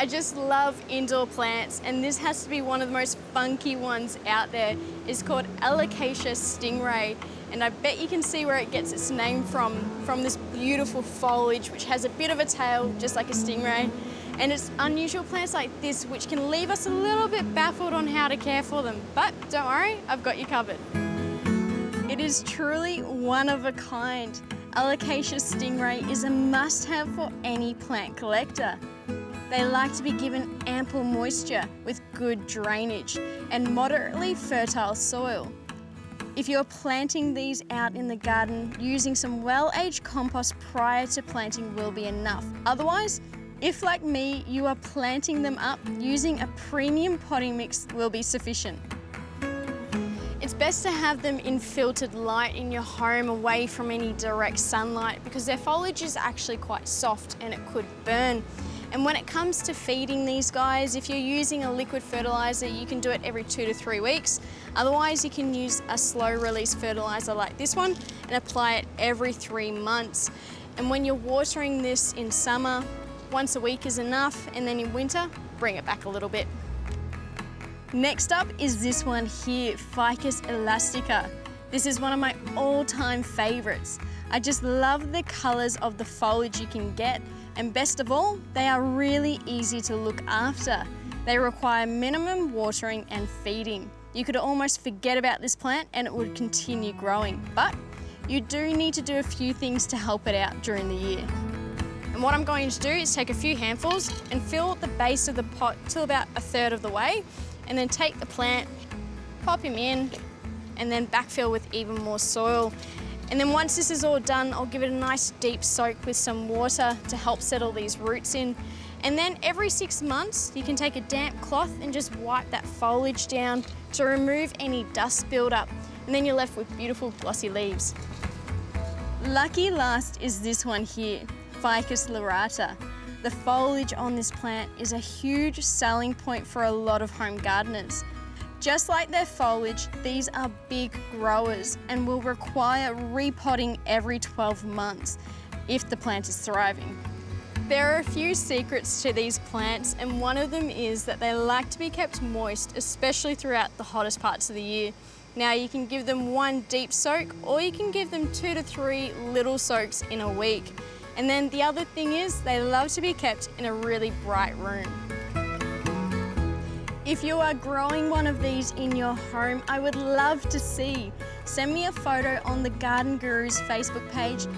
I just love indoor plants, and this has to be one of the most funky ones out there. It's called Acacia Stingray, and I bet you can see where it gets its name from this beautiful foliage which has a bit of a tail, just like a stingray. And it's unusual plants like this which can leave us a little bit baffled on how to care for them. But don't worry, I've got you covered. It is truly one of a kind. Allocation Stingray is a must-have for any plant collector. They like to be given ample moisture with good drainage and moderately fertile soil. If you're planting these out in the garden, using some well-aged compost prior to planting will be enough. Otherwise, if like me, you are planting them up, using a premium potting mix will be sufficient. It's best to have them in filtered light in your home away from any direct sunlight because their foliage is actually quite soft and it could burn. And when it comes to feeding these guys, if you're using a liquid fertiliser, you can do it every 2 to 3 weeks. Otherwise, you can use a slow release fertiliser like this one and apply it every 3 months. And when you're watering this in summer, once a week is enough, and then in winter, bring it back a little bit. Next up is this one here, Ficus Elastica. This is one of my all-time favourites. I just love the colours of the foliage you can get, and best of all, they are really easy to look after. They require minimum watering and feeding. You could almost forget about this plant and it would continue growing, but you do need to do a few things to help it out during the year. And what I'm going to do is take a few handfuls and fill the base of the pot till about 1/3 of the way, and then take the plant, pop him in, and then backfill with even more soil. And then once this is all done, I'll give it a nice deep soak with some water to help settle these roots in. And then every 6 months, you can take a damp cloth and just wipe that foliage down to remove any dust buildup. And then you're left with beautiful glossy leaves. Lucky last is this one here, Ficus La Rata. The foliage on this plant is a huge selling point for a lot of home gardeners. Just like their foliage, these are big growers and will require repotting every 12 months if the plant is thriving. There are a few secrets to these plants, and one of them is that they like to be kept moist, especially throughout the hottest parts of the year. Now you can give them one deep soak, or you can give them 2 to 3 little soaks in a week. And then the other thing is they love to be kept in a really bright room. If you are growing one of these in your home, I would love to see. Send me a photo on the Garden Guru's Facebook page.